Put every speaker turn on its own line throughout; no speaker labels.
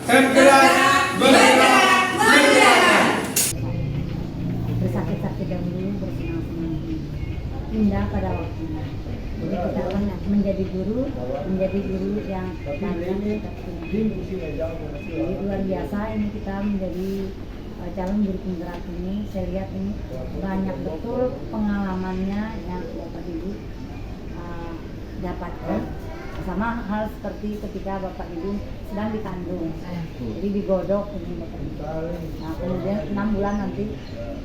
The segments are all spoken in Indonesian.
tergerak, bergerak, bergerak.
Bersakit-sakit dahulu, bersenang-senang indah pada waktunya. Jadi kita akan menjadi guru yang panjang kita punya. Jadi luar biasa ini kita menjadi calon guru penggerak ini. Saya lihat ini banyak betul pengalamannya yang Bapak Ibu dapatkan. Sama hal seperti ketika Bapak Ibu sedang dikandung, jadi digodok ini Bapak Ibu. Nah kemudian 6 bulan nanti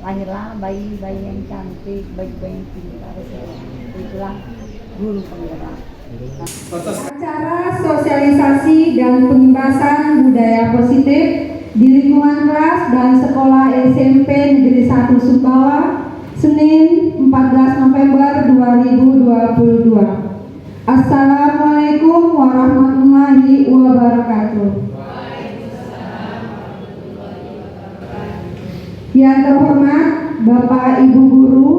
lahirlah bayi-bayi yang cantik, bayi-bayi yang pintar. Itulah guru penggerak.
Acara sosialisasi dan pengibasan budaya positif di lingkungan kelas dan sekolah SMP Negeri 1 Sumbawa, Senin 14 November 2022. Assalamualaikum warahmatullahi wabarakatuh. Yang terhormat Bapak Ibu Guru,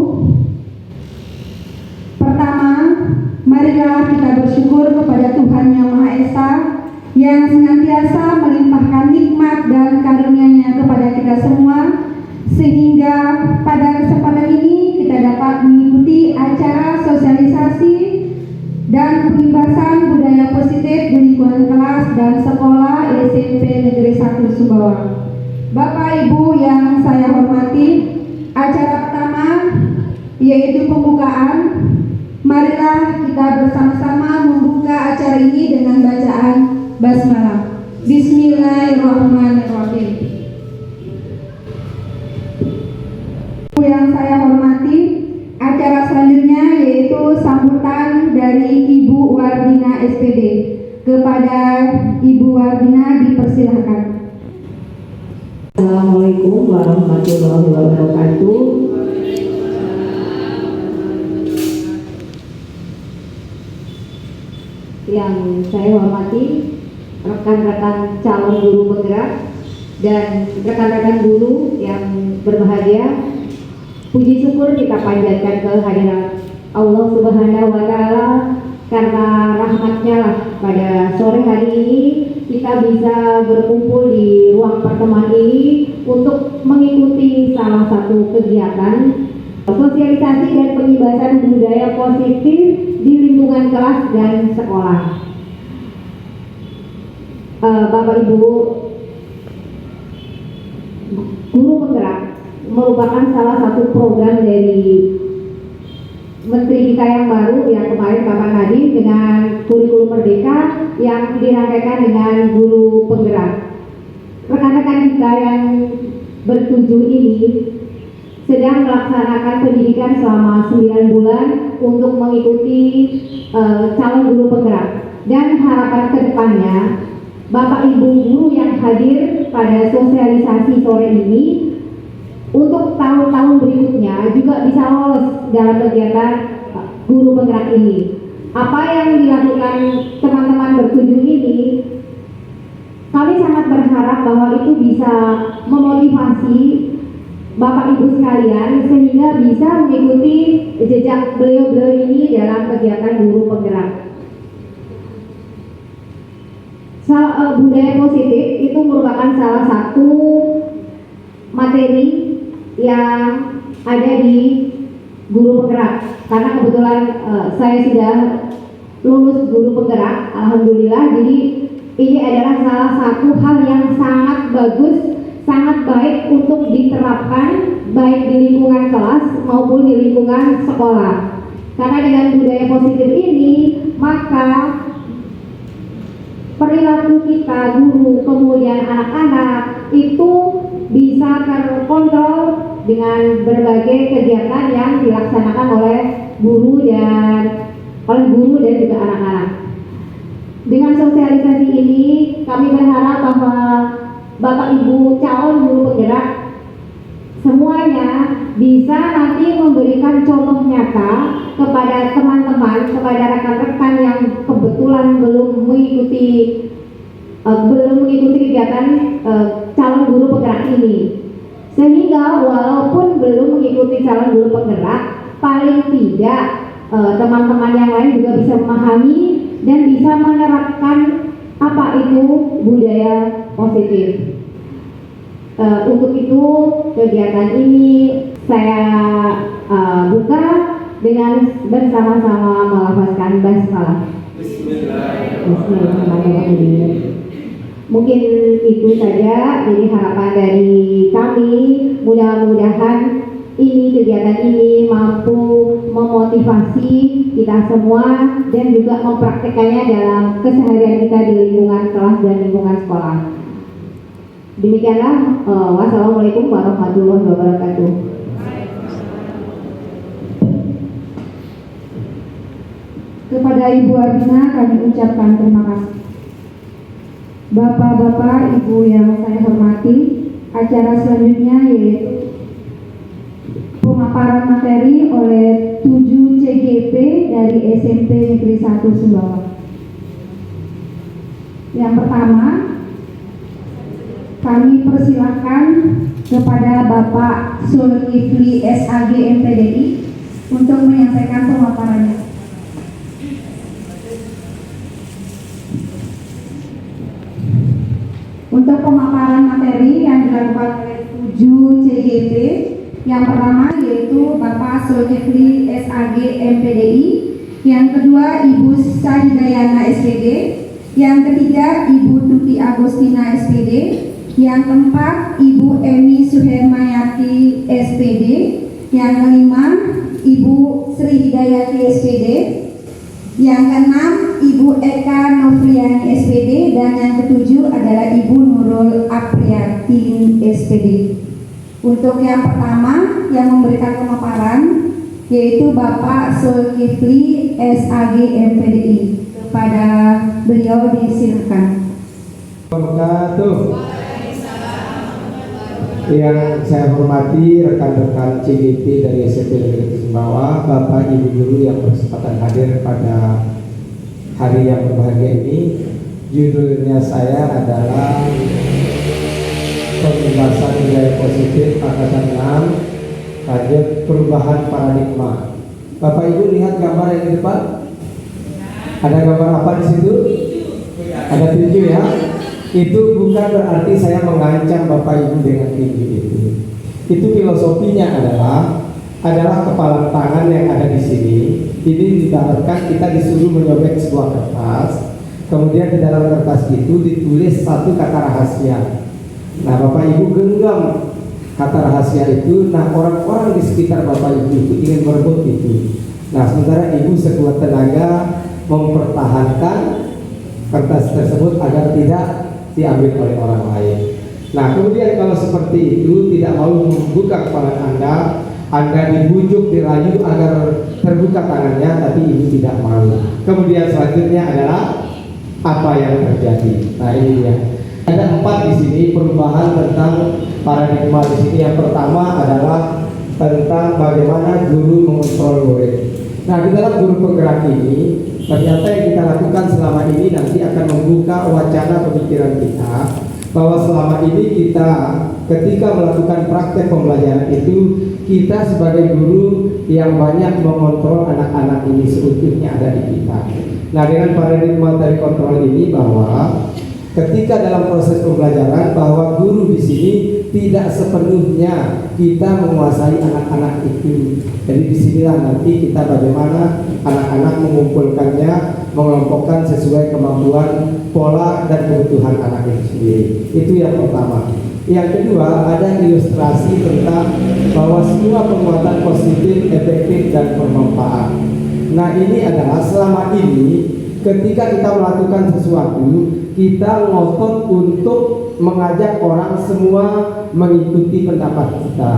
pertama, marilah kita bersyukur kepada Tuhan Yang Maha Esa yang senantiasa melimpahkan nikmat dan karunia-Nya kepada kita semua, sehingga pada kesempatan ini kita dapat mengikuti acara sosialisasi dan pengibasan budaya positif di lingkungan kelas dan sekolah SMP Negeri 1 Sumbawa. Bapak Ibu yang saya hormati, acara pertama yaitu pembukaan. Marilah kita bersama-sama membuka acara ini dengan bacaan basmalah. Bismillahirrahmanirrahim. Yang saya hormati, acara selanjutnya yaitu sambutan dari Ibu Wardina SPD. Kepada Ibu Wardina dipersilahkan.
Assalamualaikum warahmatullahi wabarakatuh. Yang saya hormati rekan-rekan calon guru penggerak dan rekan-rekan guru yang berbahagia, puji syukur kita panjatkan kehadiran Allah Subhanahu wa Ta'ala, karena rahmat-Nya lah pada sore hari ini kita bisa berkumpul di ruang pertemuan ini untuk mengikuti salah satu kegiatan sosialisasi dan pengibasan budaya positif di lingkungan kelas dan sekolah. Bapak Ibu guru penggerak merupakan salah satu program dari Menteri kita yang baru yang kemarin Bapak Nadiem dengan kurikulum Merdeka yang dirangkaikan dengan guru penggerak. Rekan-rekan kita yang bertuju ini sedang melaksanakan pendidikan selama 9 bulan untuk mengikuti calon guru penggerak, dan harapan kedepannya Bapak Ibu guru yang hadir pada sosialisasi sore ini untuk tahun-tahun berikutnya juga bisa lolos dalam kegiatan guru penggerak ini. Apa yang dilakukan teman-teman bertuju ini, kami sangat berharap bahwa itu bisa memotivasi Bapak Ibu sekalian sehingga bisa mengikuti jejak beliau-beliau ini dalam kegiatan guru penggerak. Budaya positif itu merupakan salah satu materi yang ada di guru penggerak, karena kebetulan saya sudah lulus guru penggerak, alhamdulillah. Jadi ini adalah salah satu hal yang sangat bagus, sangat baik untuk diterapkan baik di lingkungan kelas maupun di lingkungan sekolah. Karena dengan budaya positif ini, maka perilaku kita guru kemudian anak-anak itu bisa terkontrol dengan berbagai kegiatan yang dilaksanakan oleh guru dan juga anak-anak. Dengan sosialisasi ini kami berharap bahwa Bapak Ibu calon guru penggerak semuanya bisa nanti memberikan contoh nyata kepada teman-teman, kepada rekan-rekan yang kebetulan belum mengikuti kegiatan calon guru penggerak ini, sehingga walaupun belum mengikuti calon guru penggerak, paling tidak teman-teman yang lain juga bisa memahami dan bisa menerapkan apa itu budaya positif. Untuk itu kegiatan ini saya buka dengan bersama-sama melafazkan basmalah. Bismillahirrahmanirrahim. Mungkin itu saja, jadi harapan dari kami, mudah-mudahan kegiatan ini mampu memotivasi kita semua dan juga mempraktekannya dalam keseharian kita di lingkungan kelas dan lingkungan sekolah. Demikianlah, wassalamualaikum warahmatullahi wabarakatuh.
Kepada Ibu Ardina kami ucapkan terima kasih. Bapak-bapak, Ibu yang saya hormati, acara selanjutnya yaitu pemaparan materi oleh 7 CGP dari SMP Negeri 1 Sumbawa. Yang pertama, kami persilakan kepada Bapak Zulkifli SAG MPDI untuk menyampaikan pemaparannya. Untuk pemaparan materi yang dilakukan oleh 7 CGP, yang pertama yaitu Bapak Zulkifli SAG MPDI, yang kedua Ibu Sahidayana SPD, yang ketiga Ibu Tuti Agustina SPD, yang keempat Ibu Emi Suhermayati SPD, yang kelima Ibu Sri Hidayati SPD, yang keenam Ibu Eka Novriani SPD, dan yang ketujuh adalah Ibu Nurul Apriyatin SPD. Untuk yang pertama yang memberikan pemaparan yaitu Bapak Zulkifli SAG MPDI. Kepada beliau disilakan.
Yang saya hormati rekan-rekan CGP dari SMP Negeri Sumbawa, Bapak Ibu guru yang berkesempatan hadir pada hari yang berbahagia ini. Judulnya saya adalah Pembahasan Nilai Positif Angkatan 6, kajian perubahan paradigma. Bapak Ibu lihat gambar yang di depan? Ada gambar apa di situ? Ada tinju ya. Itu bukan berarti saya mengancam Bapak Ibu dengan tinju itu. Itu filosofinya adalah kepala tangan yang ada di sini. Ini diibaratkan kita disuruh menyobek sebuah kertas, kemudian di dalam kertas itu ditulis satu kata rahasia. Nah, Bapak Ibu genggam kata rahasia itu. Nah, orang-orang di sekitar Bapak Ibu itu ingin merebut itu. Nah, sementara Ibu sekuat tenaga mempertahankan kertas tersebut agar tidak diambil oleh orang lain. Nah, kemudian kalau seperti itu tidak mau membuka kepala Anda dibujuk, dirayu agar terbuka tangannya, tapi Ibu tidak mau. Kemudian selanjutnya adalah apa yang terjadi. Nah, ini dia. Ada 4 di sini perubahan tentang paradigma di sini. Yang pertama adalah tentang bagaimana guru mengontrol murid. Nah, di dalam guru penggerak ini ternyata yang kita lakukan selama ini nanti akan membuka wacana pemikiran kita bahwa selama ini kita ketika melakukan praktek pembelajaran itu kita sebagai guru yang banyak mengontrol anak-anak ini seutuhnya ada di kita. Nah, dengan paradigma dari kontrol ini bahwa ketika dalam proses pembelajaran bahwa guru di sini tidak sepenuhnya kita menguasai anak-anak itu. Jadi disinilah nanti kita bagaimana anak-anak mengumpulkannya, mengelompokkan sesuai kemampuan, pola dan kebutuhan anak itu sendiri. Itu yang pertama. Yang kedua ada ilustrasi tentang bahwa semua penguatan positif, efektif dan bermanfaat. Nah, ini adalah selama ini ketika kita melakukan sesuatu, kita ngotot untuk mengajak orang semua mengikuti pendapat kita.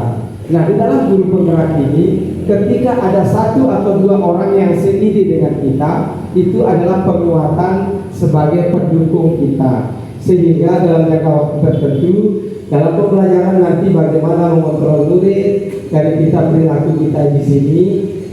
Nah, di dalam guru penggerak ini, ketika ada 1 atau 2 orang yang seide dengan kita, itu adalah penguatan sebagai pendukung kita. Sehingga dalam jangka waktu tertentu, dalam pembelajaran nanti bagaimana mengontrol murid, dari kita perilaku kita di sini,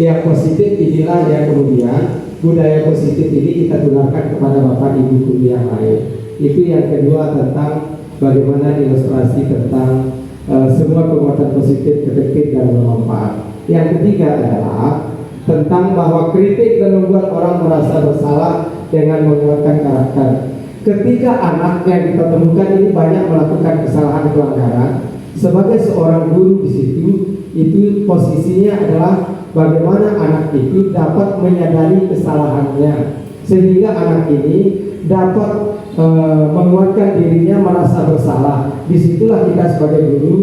yang positif inilah yang kemudian budaya positif ini kita tularkan kepada Bapak Ibu guru yang lain. Itu yang kedua tentang bagaimana ilustrasi tentang semua penguatan positif, efektif dan bermanfaat. Yang ketiga adalah tentang bahwa kritik dan membuat orang merasa bersalah dengan menguatkan karakter. ketika anak yang kita temukan ini banyak melakukan kesalahan pelanggaran, sebagai seorang guru di situ, itu posisinya adalah bagaimana anak itu dapat menyadari kesalahannya, sehingga anak ini dapat menguatkan dirinya merasa bersalah. Disitulah kita sebagai guru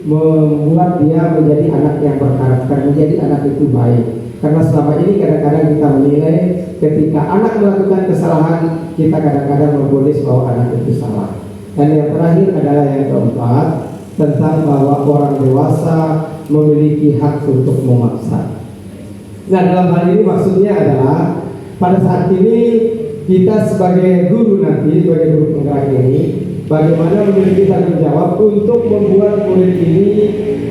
membuat dia menjadi anak yang berkarakter, menjadi anak itu baik. Karena selama ini kadang-kadang kita menilai ketika anak melakukan kesalahan, kita kadang-kadang memvonis bahwa anak itu salah. Dan yang terakhir adalah yang keempat, tentang bahwa orang dewasa memiliki hak untuk memaksa. Nah, dalam hal ini maksudnya adalah pada saat ini kita sebagai guru nanti, sebagai guru penggerak ini, bagaimana memiliki tanggung jawab untuk membuat murid ini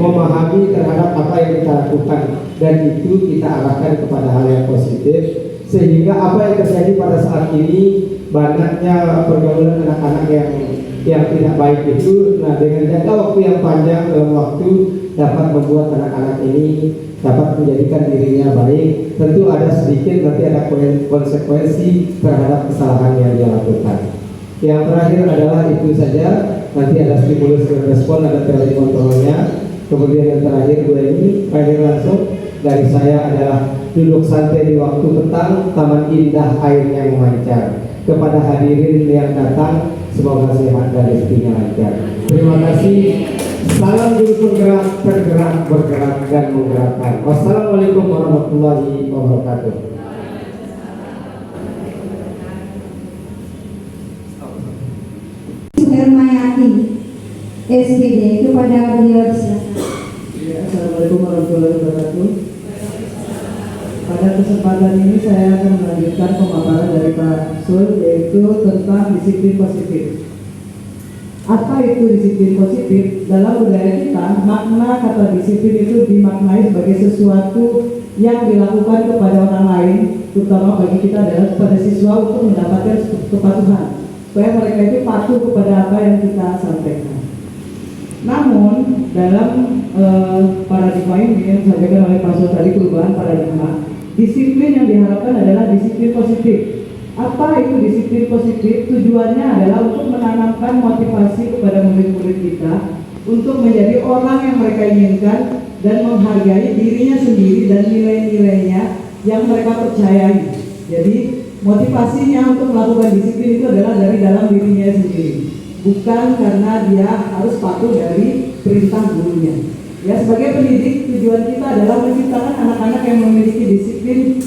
memahami terhadap apa yang kita lakukan, dan itu kita arahkan kepada hal yang positif, sehingga apa yang terjadi pada saat ini banyaknya pergaulan anak-anak yang tidak baik itu, nah dengan jangka waktu yang panjang dalam waktu dapat membuat anak-anak ini dapat menjadikan dirinya baik. Tentu ada sedikit nanti ada konsekuensi terhadap kesalahan yang dia lakukan. Yang terakhir adalah itu saja, nanti ada stimulus dan respon, ada telekontrolnya. Kemudian yang terakhir terakhir langsung dari saya adalah duduk santai di waktu petang, taman indah airnya memancar. Kepada hadirin yang datang, semoga sehat dan rezekinya lancar. Terima kasih. Salam guru penggerak, tergerak, bergerak, dan menggerakkan. Wassalamualaikum warahmatullahi wabarakatuh.
Suhermayati SGD, kepada beliau silakan.
Assalamualaikum warahmatullahi wabarakatuh. Pada kesempatan ini saya akan melanjutkan pemaparan dari Pak Sul, yaitu tentang disiplin positif. Apa itu disiplin positif? Dalam budaya kita, makna kata disiplin itu dimaknai sebagai sesuatu yang dilakukan kepada orang lain, terutama bagi kita adalah kepada siswa, untuk mendapatkan kepatuhan, supaya mereka itu patuh kepada apa yang kita sampaikan. Namun dalam paradigma ini yang disampaikan oleh Pak Sul tadi, perubahan paradigma, disiplin yang diharapkan adalah disiplin positif. Apa itu disiplin positif? Tujuannya adalah untuk menanamkan motivasi kepada murid-murid kita untuk menjadi orang yang mereka inginkan dan menghargai dirinya sendiri dan nilai-nilainya yang mereka percayai. Jadi motivasinya untuk melakukan disiplin itu adalah dari dalam dirinya sendiri, bukan karena dia harus patuh dari perintah gurunya. Ya, sebagai pendidik, tujuan kita adalah menciptakan anak-anak yang memiliki disiplin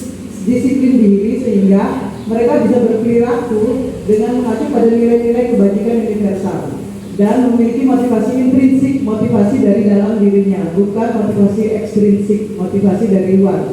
diri, sehingga mereka bisa berperilaku dengan mengacu pada nilai-nilai kebajikan universal dan memiliki motivasi intrinsik, motivasi dari dalam dirinya, bukan motivasi ekstrinsik, motivasi dari luar.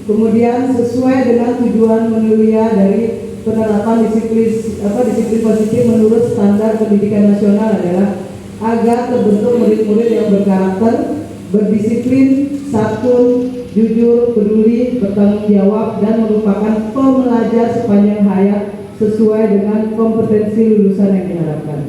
Kemudian sesuai dengan tujuan mulia dari penerapan disiplin positif menurut standar pendidikan nasional adalah agar terbentuk murid-murid yang berkarakter, berdisiplin, santun, jujur, peduli, bertanggung jawab, dan merupakan pembelajar sepanjang hayat sesuai dengan kompetensi lulusan yang diharapkan.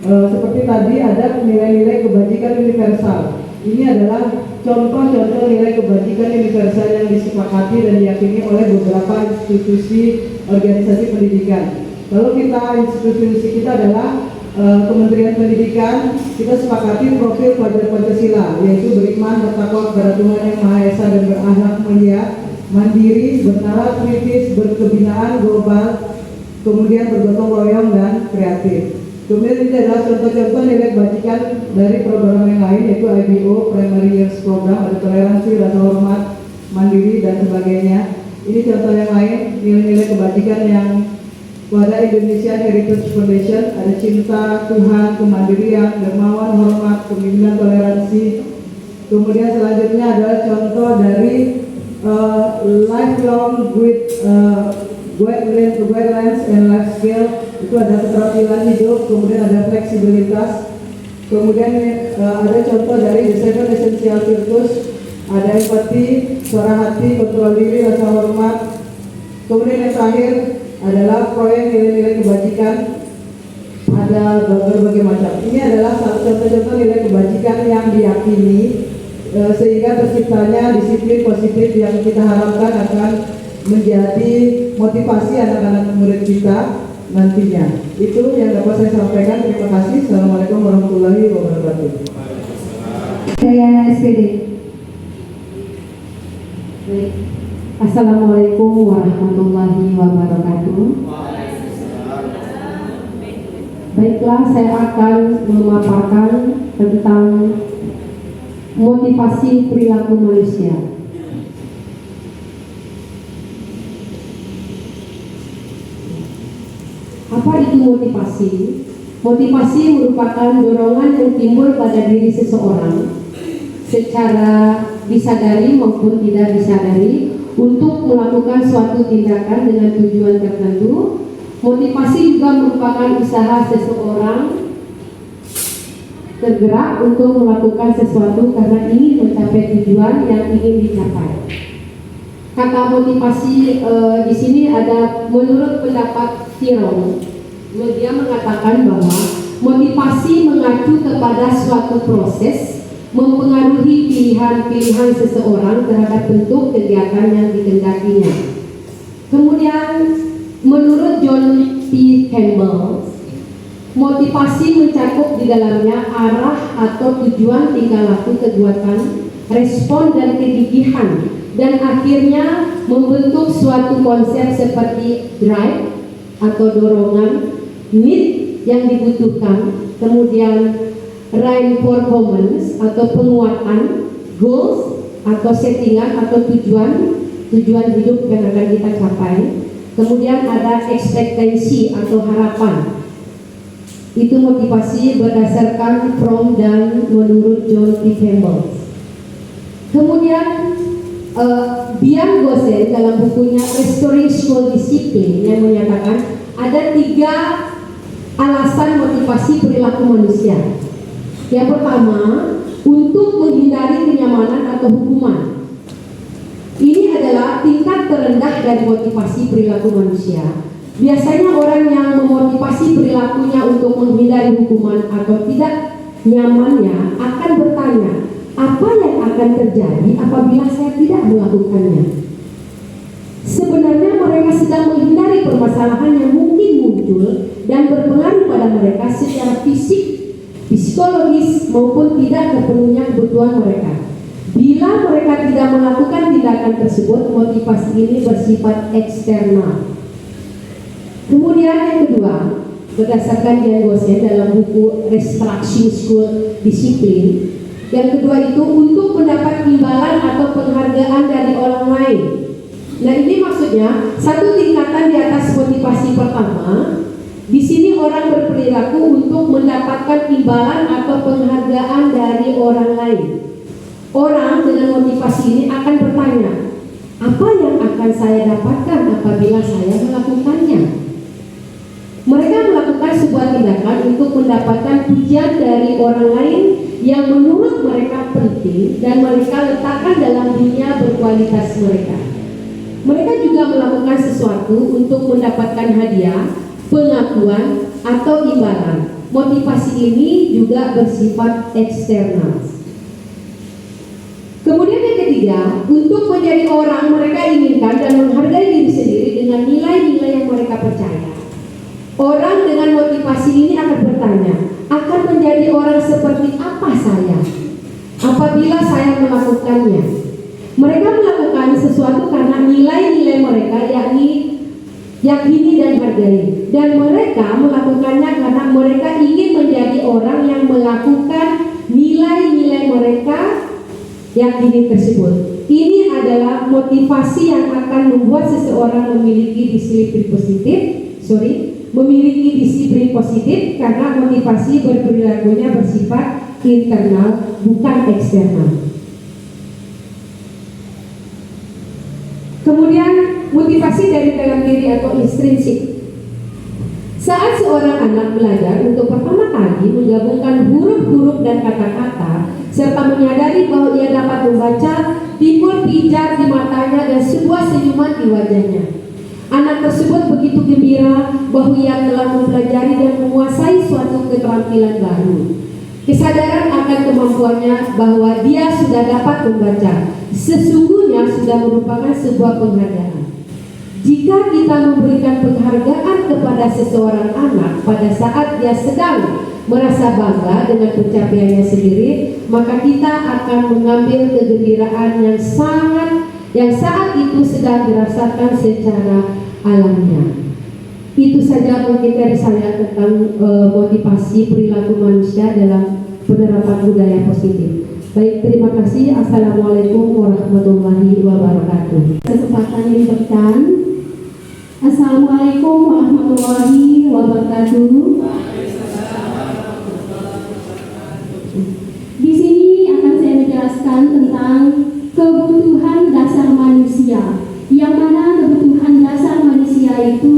Seperti tadi ada nilai-nilai kebajikan universal. Ini adalah contoh-contoh nilai kebajikan universal yang disepakati dan diyakini oleh beberapa institusi organisasi pendidikan. Kalau institusi kita adalah Kementerian Pendidikan, kita sepakati profil pelajar Pancasila, yaitu beriman, bertakwa kepada Tuhan Yang Maha Esa dan berakhlak mulia, mandiri, bernalar kritis, berkebinaan global, kemudian bergotong royong dan kreatif. Kemudian ini adalah contoh-contoh nilai kebajikan dari program yang lain, yaitu IBO, Primary Years Program, ada toleransi, rasa hormat, mandiri, dan sebagainya. Ini contoh yang lain, nilai-nilai kebajikan yang pada Indonesian Heritage Foundation, ada cinta Tuhan, kemandirian, dermawan, hormat, kepemimpinan, toleransi. Kemudian selanjutnya adalah contoh dari lifelong guidelines and life skill. Itu ada keterampilan hidup, kemudian ada fleksibilitas, kemudian ada contoh dari the 7 essential virtues, ada empati, suara hati, kontrol diri, rasa hormat. Kemudian yang terakhir adalah proyek nilai-nilai kebajikan, ada berbagai macam. Ini adalah contoh-contoh nilai kebajikan yang diyakini sehingga terciptanya disiplin positif yang kita harapkan akan menjadi motivasi anak-anak murid kita nantinya. Itu yang dapat saya sampaikan. Terima kasih. Assalamualaikum warahmatullahi wabarakatuh.
Dayana SPD.
Baik. Assalamualaikum warahmatullahi wabarakatuh. Baiklah, saya akan memaparkan tentang motivasi perilaku manusia. Apa itu motivasi? Motivasi merupakan dorongan yang timbul pada diri seseorang secara disadari maupun tidak disadari untuk melakukan suatu tindakan dengan tujuan tertentu. Motivasi juga merupakan usaha seseorang tergerak untuk melakukan sesuatu karena ingin mencapai tujuan yang ingin dicapai. Kata motivasi di sini ada, menurut pendapat Theron, dia mengatakan bahwa motivasi mengacu kepada suatu proses mempengaruhi pilihan-pilihan seseorang terhadap bentuk kegiatan yang dikehendakinya. Kemudian menurut John P. Campbell, motivasi mencakup di dalamnya arah atau tujuan tingkah laku, perbuatan, respon dan kegigihan, dan akhirnya membentuk suatu konsep seperti drive atau dorongan, need yang dibutuhkan, kemudian reinforcement atau penguatan, goals atau settingan atau tujuan hidup yang akan kita capai. Kemudian ada ekspektasi atau harapan. Itu motivasi berdasarkan from dan menurut John P. Campbell. Kemudian Bian Gosen dalam bukunya Restoring School Discipline yang menyatakan ada 3 alasan motivasi perilaku manusia. Yang pertama, untuk menghindari kenyamanan atau hukuman. Ini adalah tingkat terendah dari motivasi perilaku manusia. Biasanya orang yang memotivasi perilakunya untuk menghindari hukuman atau tidak nyamannya akan bertanya, apa yang akan terjadi apabila saya tidak melakukannya? Sebenarnya mereka sedang menghindari permasalahan yang mungkin muncul dan berpengaruh pada mereka secara fisik, psikologis maupun tidak terpenuhnya kebutuhan mereka. Bila mereka tidak melakukan tindakan tersebut, motivasi ini bersifat eksternal. Kemudian yang kedua, berdasarkan Bian Gosen dalam buku Restoring School Discipline, yang kedua itu untuk mendapat imbalan atau penghargaan dari orang lain. Nah, ini maksudnya satu tingkatan di atas motivasi pertama. Di sini orang berperilaku untuk mendapatkan imbalan atau penghargaan dari orang lain. Orang dengan motivasi ini akan bertanya, apa yang akan saya dapatkan apabila saya melakukannya? Mereka melakukan sebuah tindakan untuk mendapatkan pujian dari orang lain yang menurut mereka penting dan mereka letakkan dalam dunia berkualitas mereka. Mereka juga melakukan sesuatu untuk mendapatkan hadiah, pengakuan, atau imbalan. Motivasi ini juga bersifat eksternal. Kemudian yang ketiga, untuk menjadi orang mereka inginkan dan menghargai diri sendiri dengan nilai-nilai yang mereka percaya. Orang dengan motivasi ini akan bertanya, akan menjadi orang seperti apa saya apabila saya melakukannya? Mereka melakukan sesuatu karena nilai-nilai mereka yakini dan hargai, dan mereka melakukannya karena mereka ingin menjadi orang yang melakukan nilai-nilai mereka yakini tersebut. Ini adalah motivasi yang akan membuat seseorang memiliki disiplin positif karena motivasi berperilakunya bersifat internal bukan eksternal. Kemudian motivasi dari dalam diri atau intrinsik. Saat seorang anak belajar untuk pertama kali menggabungkan huruf-huruf dan kata-kata serta menyadari bahwa ia dapat membaca, timbul pijar di matanya dan sebuah senyuman di wajahnya. Anak tersebut begitu gembira bahwa ia telah mempelajari dan menguasai suatu keterampilan baru. Kesadaran akan kemampuannya bahwa dia sudah dapat membaca sesungguhnya sudah merupakan sebuah penghargaan. Jika kita memberikan penghargaan kepada seseorang anak pada saat dia sedang merasa bangga dengan pencapaiannya sendiri, maka kita akan mengambil kegembiraan yang saat itu sedang dirasakan secara alamiah. Itu saja mungkin dari saya tentang motivasi perilaku manusia dalam penerapan budaya positif. Baik, terima kasih. Assalamualaikum warahmatullahi wabarakatuh.
Kesempatan yang diberikan. Assalamualaikum warahmatullahi wabarakatuh. Di sini akan saya menjelaskan tentang kebutuhan dasar manusia, yang mana kebutuhan dasar manusia itu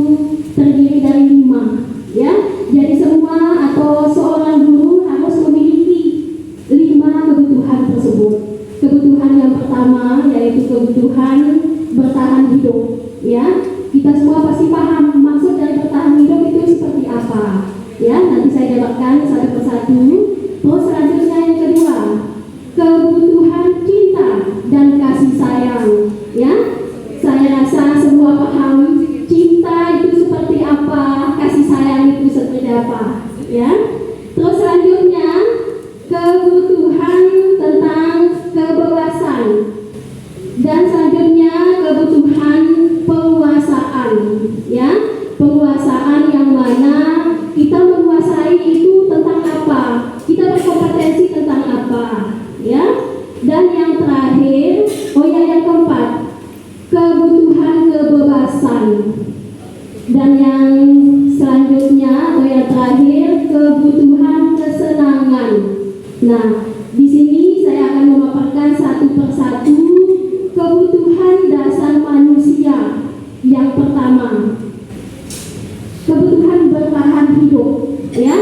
terdiri dari 5, ya. Jadi semua atau seorang guru harus memiliki 5 kebutuhan tersebut. Kebutuhan yang pertama yaitu kebutuhan bertahan hidup, ya. Kita semua pasti paham maksud dari bertahan hidup itu seperti apa, ya. Nanti saya jabarkan satu persatu. Terus selanjutnya yang kedua, kebutuhan cinta dan kasih sayang, ya. Saya rasa semua paham cinta itu seperti apa, kasih sayang itu seperti apa, ya. Terus selanjutnya kebutuhan tentang kebebasan, dan selanjutnya kebutuhan penguasaan, ya. Penguasaan yang mana kita menguasai itu tentang apa, kita berkompetensi tentang apa, ya. Dan yang terakhir, yang keempat, kebutuhan kebebasan. Dan yang selanjutnya yang terakhir, kebutuhan kesenangan. Nah, di sini saya akan memaparkan satu persatu kebutuhan dasar manusia. Yang pertama, kebutuhan bertahan hidup, ya.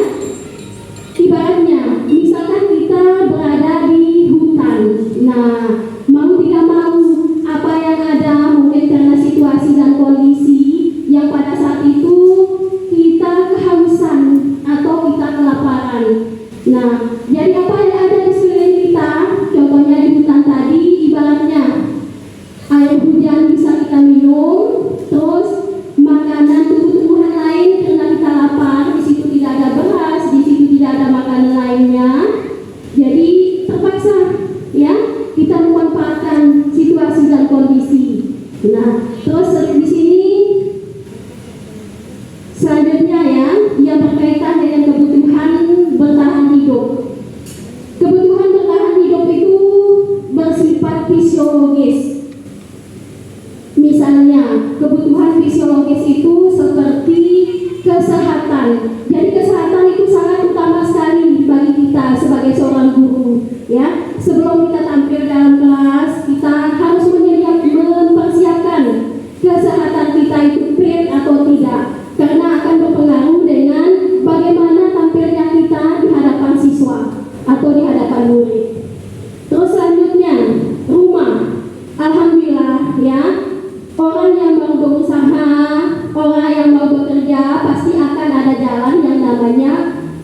Ibaratnya, misalkan kita berada di hutan. Nah, mau tidak mau, apa yang ada mungkin karena situasi dan kondisi yang pada saat itu kita kehausan atau kita kelaparan. Nah, jadi apa yang ada di sekeliling kita, contohnya di hutan tadi, ibaratnya air hujan bisa kita minum, terus makanan tumbuh-tumbuhan lain karena kita lapar, di situ tidak ada beras, di situ tidak ada makanan lainnya, jadi terpaksa, ya, kita memanfaatkan situasi dan kondisi. Nah, terus di sini selanjutnya yang berkaitan dengan kebutuhan bertahan hidup. Kebutuhan bertahan hidup itu bersifat fisiologis. Misalnya, kebutuhan fisiologis itu seperti kesehatan. Jadi kesehatan itu sangat utama sekali bagi kita sebagai seorang guru, ya. Sebelum kita tampil dalam kelas, kita harus mempersiapkan kesehatan kita itu fit atau tidak, karena akan berpengaruh dengan bagaimana tampilnya kita di hadapan siswa atau di hadapan murid. Terus selanjutnya, rumah. Alhamdulillah, ya, orang yang mau berusaha, orang yang mau bekerja pasti akan ada jalan yang namanya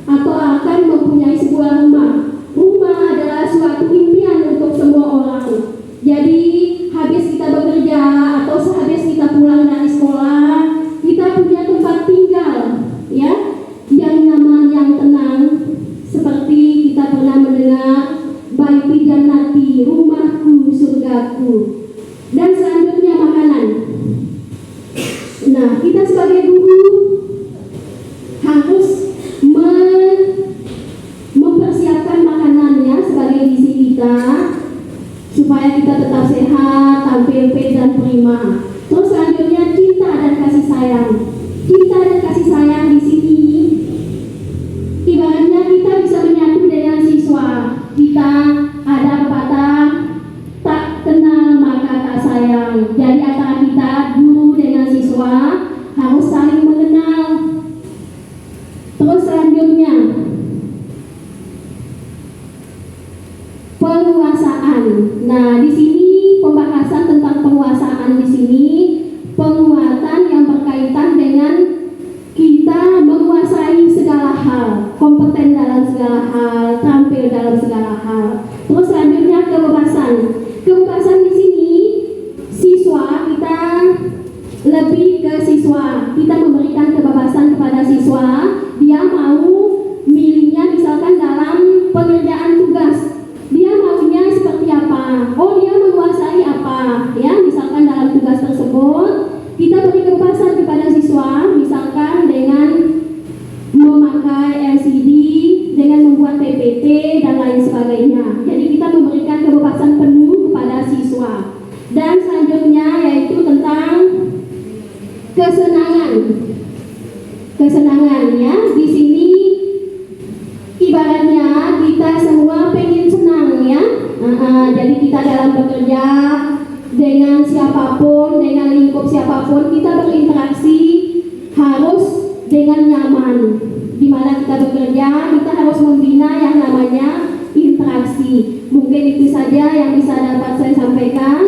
atau akan mempunyai sebuah rumah. Rumah adalah suatu impian untuk semua orang. Jadi habis kita bekerja atau sehabis kita pulang dari sekolah, kita punya tempat tinggal, ya, yang nyaman, yang tenang, seperti kita pernah mendengar baiti jannati, rumahku, surgaku. Dan selanjutnya makanan. Nah, kita sebagai guru harus mempersiapkan makanannya sebagai gizi kita supaya kita tetap sehat, tampil fit dan prima. Terus selanjutnya cinta dan kasih sayang. Cinta dan kasih sayang di sini ibaratnya kita bisa menyatu dengan siswa. Kita ada pepatah, tak kenal maka tak sayang. Jadi antara kita guru dengan siswa harus saling mengenal. Terus selanjutnya penguasaan. Nah, di sini pembahasan tentang penguasaan di sini, penguatan yang berkaitan dengan kita menguasai segala hal, kompeten dalam segala hal, tampil dalam segala hal. Terus selanjutnya kebebasan. Kebebasan di sini siswa kita lebih ke siswa. Kita memberikan kebebasan kepada siswa, dia mau milihnya misalkan dalam pengerjaan tugas, dia maunya seperti apa, oh dia menguasai apa, ya misalkan dalam tugas tersebut kita beri kebebasan kepada siswa, misalkan dengan memakai LCD, dengan membuat PPT dan lain sebagainya. Jadi kita memberikan kebebasan penuh kepada siswa. Dan selanjutnya yaitu tentang kesenangan ya. Di sini ibaratnya kita semua pengen senang ya. Jadi kita dalam bekerja dengan siapapun, dengan lingkup siapapun, kita berinteraksi harus dengan nyaman. Di mana kita bekerja, kita harus membina yang namanya interaksi. Mungkin itu saja yang bisa dapat saya sampaikan.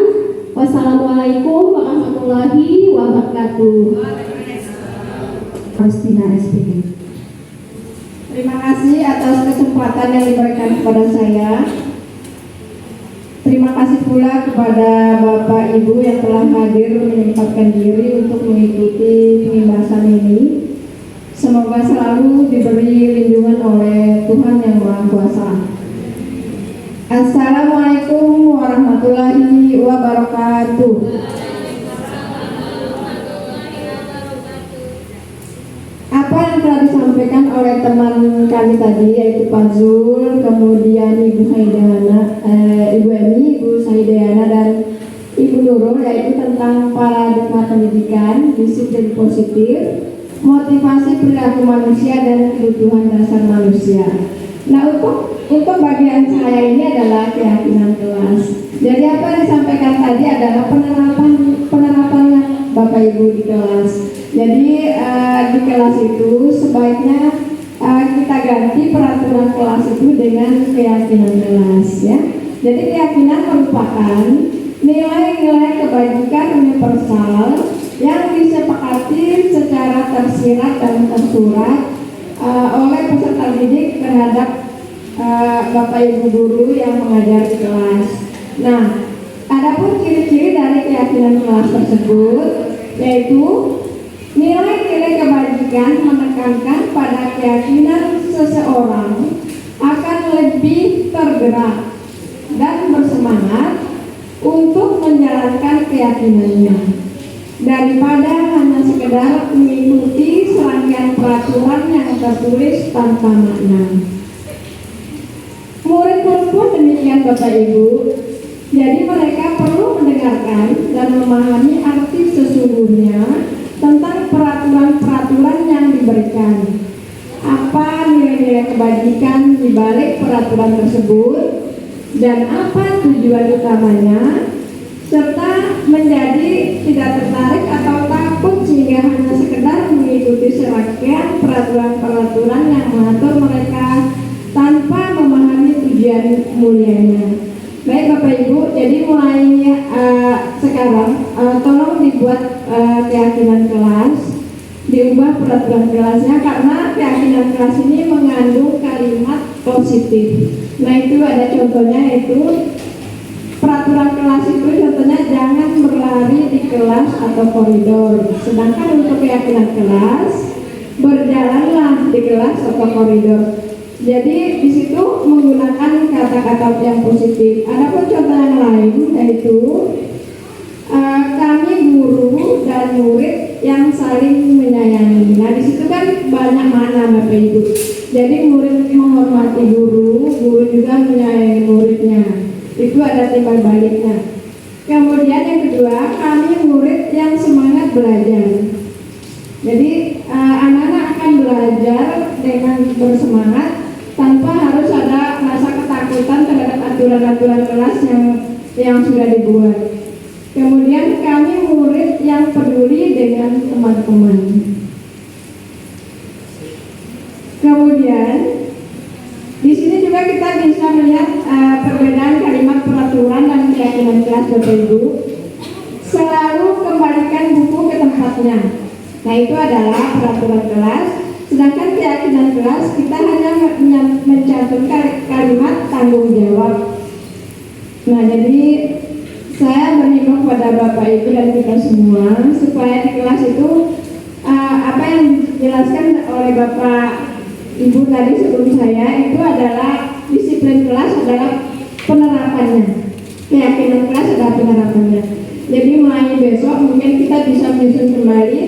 Wassalamualaikum warahmatullahi wabarakatuh.
Kristina SPG. Terima kasih atas kesempatan yang diberikan kepada saya. Terima kasih pula kepada Bapak Ibu yang telah hadir menyempatkan diri untuk mengikuti pembahasan ini. Semoga selalu diberi lindungan oleh Tuhan Yang Maha Kuasa. Assalamualaikum warahmatullahi wabarakatuh. Apa yang telah disampaikan oleh teman kami tadi, yaitu Pak Zul, kemudian Ibu Emi, Ibu Saidana, dan Ibu Nurul, yaitu tentang paradigma pendidikan, disiplin positif, motivasi perilaku manusia, dan kebutuhan dasar manusia. Nah, untuk bagian saya ini adalah keyakinan kelas. Jadi apa yang disampaikan tadi adalah penerapannya Bapak Ibu di kelas. Jadi di kelas itu sebaiknya kita ganti peraturan kelas itu dengan keyakinan kelas ya. Jadi keyakinan merupakan nilai-nilai kebajikan universal yang disepakati secara tersirat dan tersurat oleh peserta didik terhadap Bapak Ibu guru yang mengajar di kelas. Nah, adapun ciri-ciri dari keyakinan kelas tersebut yaitu nilai-nilai kebajikan menekankan pada keyakinan seseorang akan lebih tergerak dan bersemangat untuk menjalankan keyakinannya daripada hanya sekedar mengikuti serangkaian peraturan yang tertulis tanpa makna. Murid-murid pun demikian Bapak Ibu. Jadi mereka perlu mendengarkan dan memahami arti sesungguhnya tentang peraturan-peraturan yang diberikan. Apa nilai-nilai kebajikan di balik peraturan tersebut dan apa tujuan utamanya, serta menjadi tidak tertarik atau takut sehingga hanya sekedar mengikuti serangkaian peraturan-peraturan yang mengatur mereka tanpa memahami tujuan mulianya. Baik Bapak Ibu, jadi mulai sekarang tolong dibuat keyakinan kelas, diubah peraturan kelasnya karena keyakinan kelas ini mengandung kalimat positif. Nah itu ada contohnya, yaitu peraturan kelas itu contohnya jangan berlari di kelas atau koridor. Sedangkan untuk keyakinan kelas, berjalanlah di kelas atau koridor. Jadi di situ menggunakan kata-kata yang positif. Adapun contoh yang lain yaitu kami guru dan murid yang saling menyayangi. Nah di situ kan banyak makna Bapak Ibu. Jadi murid menghormati guru, guru juga menyayangi muridnya. Itu ada timbal baliknya. Kemudian yang kedua, kami murid yang semangat belajar. Jadi anak-anak akan belajar dengan bersemangat tanpa harus ada rasa ketakutan terhadap aturan-aturan kelas yang sudah dibuat. Kemudian kami murid yang peduli dengan teman-teman. Kemudian di sini juga kita bisa melihat perbedaan kalimat peraturan dan keyakinan kelas Bapak Ibu. Selalu kembalikan buku ke tempatnya. Nah itu adalah peraturan kelas. Sedangkan keyakinan kelas kita hanya mencantumkan kalimat tanggung jawab. Nah jadi
saya berhimbau kepada Bapak Ibu dan kita semua supaya di kelas itu apa yang dijelaskan oleh Bapak Ibu tadi sebelum saya itu adalah disiplin kelas adalah penerapannya, keyakinan kelas adalah penerapannya. Jadi mulai besok mungkin kita bisa menyusun kembali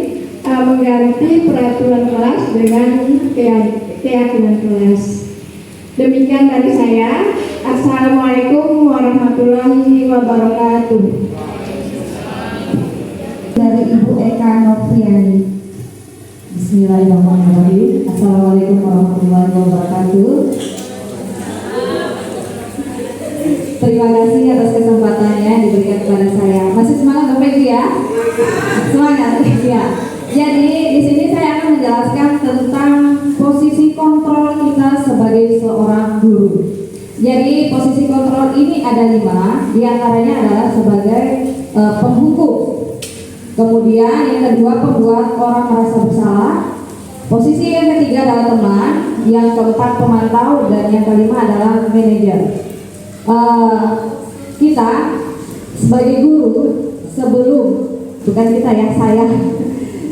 mengganti peraturan kelas dengan keyakinan kelas. Demikian dari saya. Assalamualaikum warahmatullahi wabarakatuh.
Dari Ibu Eka Novriani.
Bismillahirrahmanirrahim. Assalamualaikum warahmatullahi wabarakatuh. Terima kasih atas kesempatannya diberikan kepada saya. Masih semangat Bapak Ibu ya? Semangat ya. Jadi di sini saya akan menjelaskan tentang posisi kontrol kita sebagai seorang guru. Jadi posisi kontrol ini ada 5, diantaranya adalah sebagai penghukum. Kemudian yang kedua pembuat orang merasa bersalah. Posisi yang ketiga adalah teman. Yang keempat pemantau dan yang kelima adalah manajer. Kita sebagai guru sebelum saya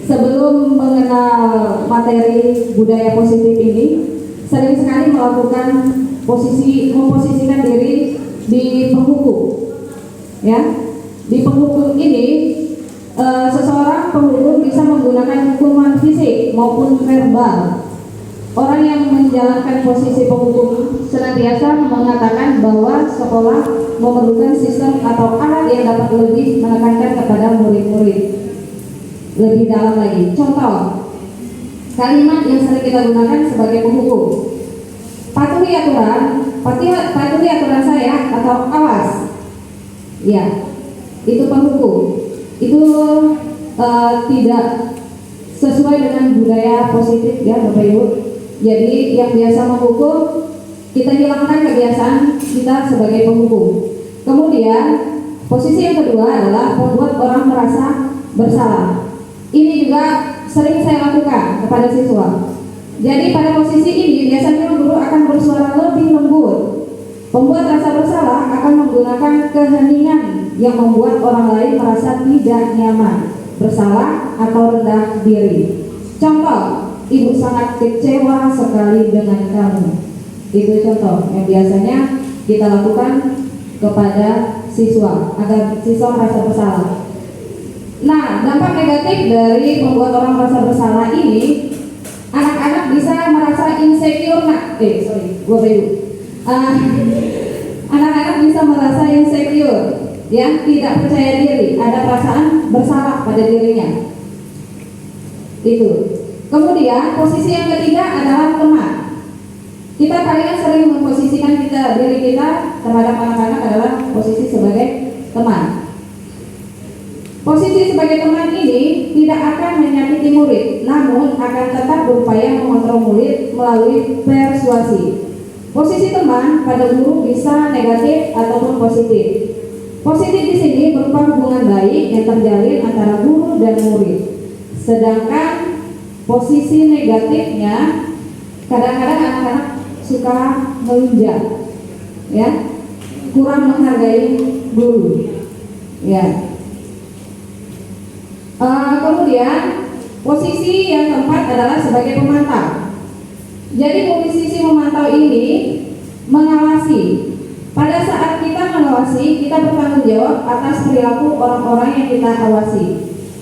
sebelum mengenal materi budaya positif ini sering sekali melakukan memposisikan diri di penghukum. Ya, di penghukum ini seseorang penghukum bisa menggunakan hukuman fisik maupun verbal. Orang yang menjalankan posisi penghukum senantiasa mengatakan bahwa sekolah memerlukan sistem atau alat yang dapat lebih menekankan kepada murid-murid lebih dalam lagi. Contoh kalimat yang sering kita gunakan sebagai penghukum: patuhi aturan saya atau awas. Ya, itu penghukum. Itu tidak sesuai dengan budaya positif ya Bapak Ibu. Jadi yang biasa menghukum, kita hilangkan kebiasaan kita sebagai penghukum. Kemudian posisi yang kedua adalah membuat orang merasa bersalah. Ini juga sering saya lakukan kepada siswa. Jadi pada posisi ini biasanya guru akan bersuara lebih lembut. Pembuat rasa bersalah akan menggunakan keheningan yang membuat orang lain merasa tidak nyaman, bersalah atau rendah diri. Contoh, ibu sangat kecewa sekali dengan kamu. Itu contoh yang biasanya kita lakukan kepada siswa agar siswa merasa bersalah. Nah, dampak negatif dari membuat orang merasa bersalah ini, anak-anak bisa merasa insecure. Anak-anak bisa merasa insecure, ya, tidak percaya diri, ada perasaan bersalah pada dirinya. Itu. Kemudian posisi yang ketiga adalah teman. Kita kalian sering memposisikan diri kita terhadap anak-anak adalah posisi sebagai teman. Posisi sebagai teman ini tidak akan menyakiti murid, namun akan tetap berupaya mengontrol murid melalui persuasi. Posisi teman pada guru bisa negatif ataupun positif. Positif di sini berupa hubungan baik yang terjalin antara guru dan murid. Sedangkan posisi negatifnya kadang-kadang anak-anak suka melunjak, ya, kurang menghargai guru, ya. Kemudian posisi yang keempat adalah sebagai pemantau. Jadi posisi memantau ini mengawasi. Pada saat kita mengawasi, kita bertanggung jawab atas perilaku orang-orang yang kita awasi.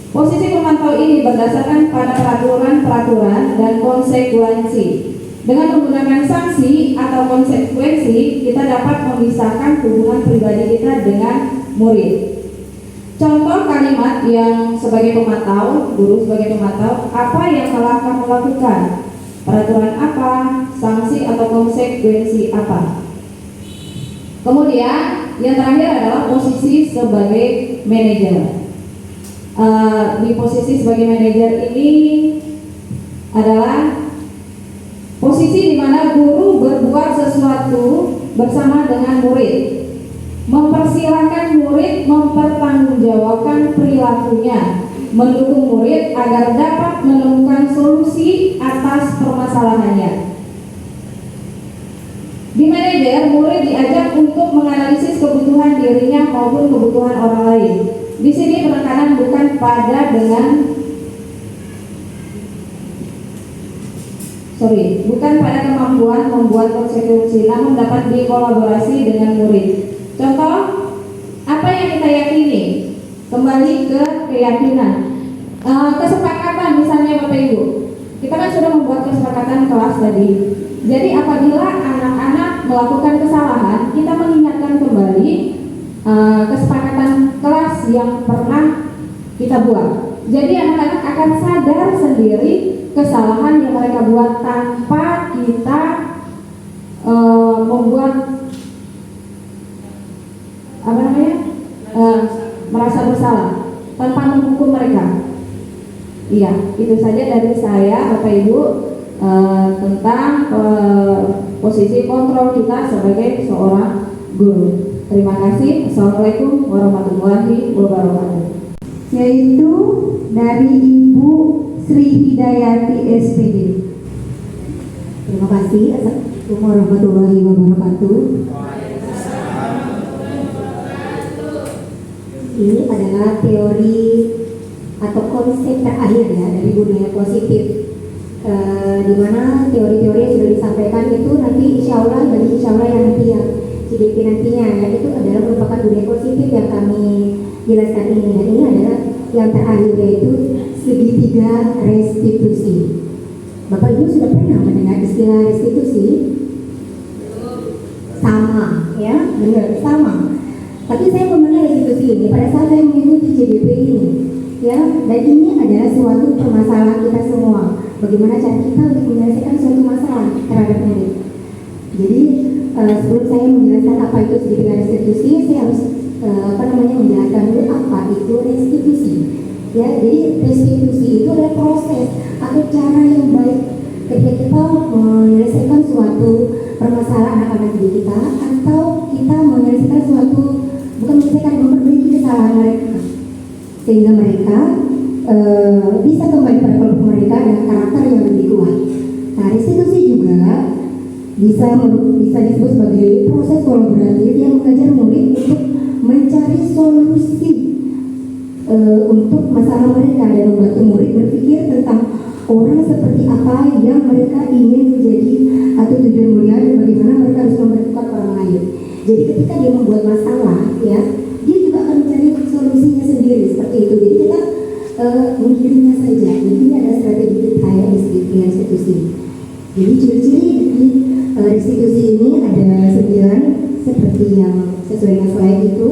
Posisi pemantau ini berdasarkan pada peraturan dan konsekuensi. Dengan menggunakan sanksi atau konsekuensi, kita dapat memisahkan hubungan pribadi kita dengan murid. Contoh kalimat yang sebagai pemantau, guru sebagai pemantau, apa yang telah kamu lakukan? Peraturan apa? Sanksi atau konsekuensi apa? Kemudian yang terakhir adalah posisi sebagai manajer. Di posisi sebagai manajer ini adalah posisi di mana guru berbuat sesuatu bersama dengan murid, mempersilahkan murid mempertanggungjawabkan perilakunya, mendukung murid agar dapat menemukan solusi atas permasalahannya. Di manajer, murid diajak untuk menganalisis kebutuhan diri
dirinya maupun kebutuhan orang lain. Di sini penekanan bukan pada kemampuan membuat konsekuensi, namun dapat dikolaborasi dengan murid. Contoh, apa yang kita yakini? Kembali ke keyakinan. Kesepakatan misalnya Bapak Ibu. Kita kan sudah membuat kesepakatan kelas tadi. Jadi apabila anak-anak melakukan kesalahan, kita mengingatkan kembali kesepakatan kelas yang pernah kita buat. Jadi anak-anak akan sadar sendiri kesalahan yang mereka buat tanpa kita membuat merasa bersalah, tanpa menghukum mereka. Iya, itu saja dari saya Bapak Ibu tentang posisi kontrol kita sebagai seorang guru. Terima kasih. Assalamualaikum warahmatullahi wabarakatuh.
Yaitu dari Ibu Sri Hidayati SPD.
Terima kasih. Assalamualaikum warahmatullahi wabarakatuh. Ini adalah teori atau konsep terakhir ya dari budaya positif, di mana teori-teori yang sudah disampaikan itu nanti insya Allah yang nanti yang CDP nantinya ya, itu adalah merupakan budaya positif yang kami jelaskan ini. Dan ini adalah yang terakhir, yaitu segitiga restitusi. Bapak Ibu sudah pernah mendengar istilah restitusi? Sama ya, benar, sama. Tapi saya mengenal restitusi ini pada saat saya mengikuti CDP ini ya, dan ini adalah suatu permasalahan kita semua. Bagaimana cara kita untuk menyelesaikan suatu masalah terhadap murid. Jadi sebelum saya menjelaskan apa itu segitiga restitusi, saya harus menjelaskan dulu apa itu restitusi. Ya, jadi restitusi itu adalah proses atau cara yang baik ketika kita menyelesaikan suatu permasalahan anak-anak didik kita, atau kita menyelesaikan suatu, bukan menyelesaikan, memperbaiki kesalahan mereka sehingga mereka bisa kembali pada kelompok mereka dengan karakter yang lebih kuat. Nah, restitusi juga bisa disebut sebagai proses kolaboratif yang mengajar murid untuk mencari solusi untuk masalah mereka dan membantu murid berpikir tentang orang seperti apa yang mereka ingin menjadi atau tujuan mulia, dan bagaimana mereka harus mempertemukan orang lain. Jadi ketika dia membuat masalah ya, dia juga akan mencari solusinya sendiri seperti itu. Jadi kita mengkirimnya saja. Ini ada strategi kita ya, restitusi. Jadi ciri-ciri di restitusi ini ada 9 seperti yang sesuai dengan slide itu.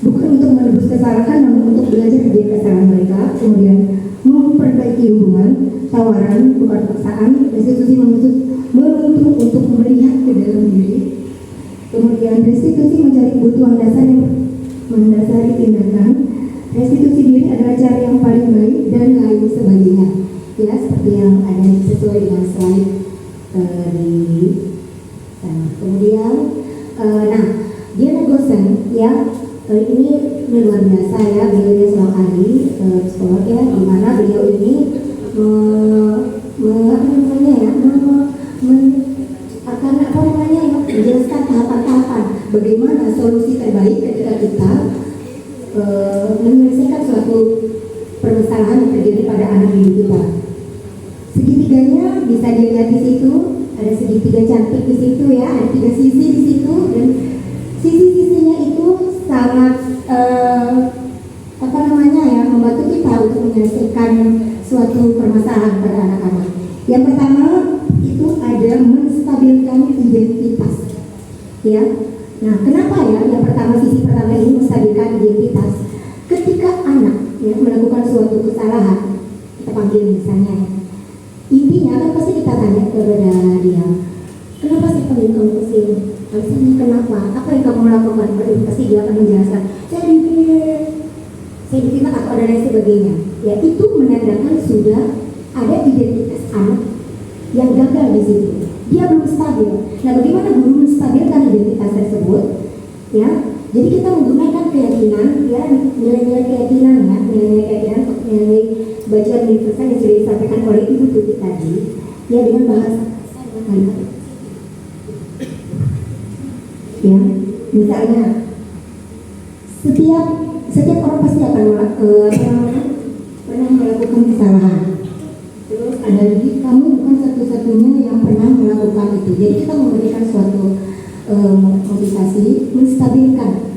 Bukan untuk menebus kesalahan, namun untuk belajar dari kesalahan mereka, kemudian memperbaiki hubungan, tawaran bukan paksaan. Restitusi menuntut untuk melihat ke dalam diri. Kemudian restitusi mencari kebutuhan dasar yang mendasari tindakan. Restitusi diri adalah cara yang paling baik dan lain sebagainya. Ya, seperti yang ada sesuai dengan slide di sana. Kemudian, Diana Gosen ya, ini luar biasa ya, beliau seorang ahli psikolog ya, di mana beliau ini menjelaskan tahapan-tahapan bagaimana solusi terbaik ketika kita menyelesaikan suatu permasalahan yang terjadi pada anak didik kita. Segitiganya bisa dilihat di situ, ada segitiga cantik di situ ya, ada 3 sisi di situ, dan sisi-sisinya itu sangat membantu kita untuk menyelesaikan suatu permasalahan pada anak-anak. Yang pertama itu ada menstabilkan identitas. Ya, nah kenapa ya? Yang pertama, sisi pertama ini menstabilkan identitas. Ketika anak ya melakukan suatu kesalahan, kita panggil misalnya, intinya kan pasti kita tanya kepada dia, kenapa sih panggil kamu ke sini? Alasannya kenapa? Apa yang kamu lakukan? Pasti dia akan menjelaskan. Saya difitnah atau ada lain sebagainya. Ya, itu menandakan sudah ada identitas anak yang gagal di situ. Dia belum stabil. Nah, bagaimana guru menstabilkan identitas tersebut? Ya, jadi kita menggunakan keyakinan, ya, nilai-nilai keyakinan, ya, nilai-nilai keyakinan, nilai bacaan universal yang sudah disampaikan oleh Ibu Tuti tadi, ya, dengan bahasa kalimat. Ya, misalnya
setiap orang pasti akan pernah melakukan kesalahan. Terus ada lagi, kamu bukan satu-satunya yang pernah melakukan itu. Jadi kita memberikan suatu motivasi, menstabilkan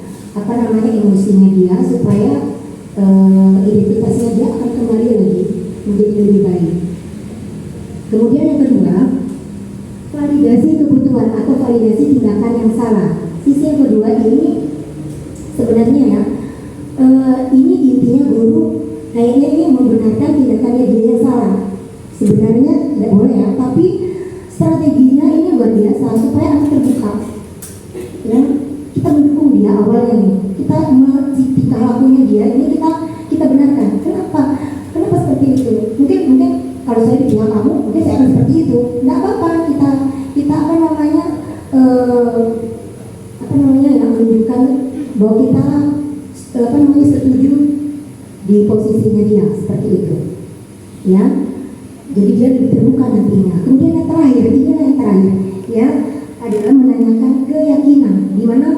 emosinya dia supaya identitasnya dia akan kembali lagi menjadi lebih baik. Kemudian yang kedua, validasi kebutuhan atau validasi tindakan yang salah. Sisi yang kedua ini sebenarnya ya, ini intinya guru kayaknya ini membenarkan tindakannya dia yang salah. Sebenarnya tidak boleh ya, tapi strateginya ini luar biasa supaya anak terbuka. Ya, kita mendukung dia awalnya nih, kita tingkah lakunya dia ini kita benarkan. Kenapa seperti itu? Mungkin kalau saya di pihak kamu, mungkin saya akan seperti itu. Tidak apa-apa, kita yang menunjukkan bahwa kita setuju di posisinya dia seperti itu. Ya, jadi dia lebih terbuka nantinya. Kemudian yang terakhir, ya adalah menanyakan keyakinan, di mana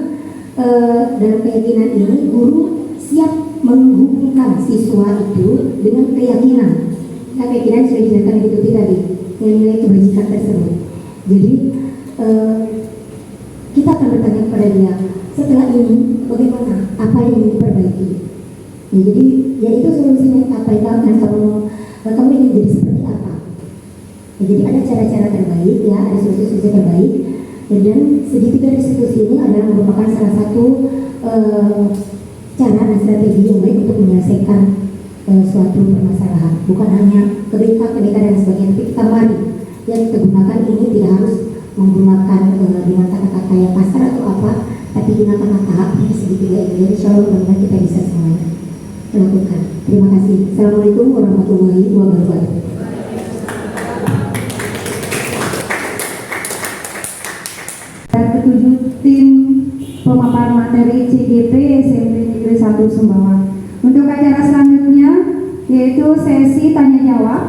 dalam keyakinan ini guru siap menghubungkan siswa itu dengan keyakinan. Nah, keyakinan sudah dijelaskan itu tadi, nilai kebajikan tersebut. Jadi kita akan bertanya kepada dia, setelah ini bagaimana, apa yang ingin diperbaiki. Ya, jadi ya itu solusinya apa dan kamu ingin jadi seperti apa. Ya, jadi ada cara-cara terbaik, ya ada solusi-solusi terbaik. Dan segitiga restitusi ini adalah merupakan salah satu cara dan strategi yang baik untuk menyelesaikan suatu permasalahan. Bukan hanya kebaikan dan sebagainya, tapi kita mari yang kita gunakan ini tidak harus menggunakan dengan kata-kata yang kasar atau apa, tapi gunakan tahap ini segitiga ini. Insya Allah mudah-mudahan kita bisa semuanya melakukan. Terima kasih. Assalamualaikum warahmatullahi wabarakatuh.
Ketujuh tim pemaparan materi CGP SMP Negeri 1 Sumbawa. Untuk acara selanjutnya yaitu sesi tanya jawab.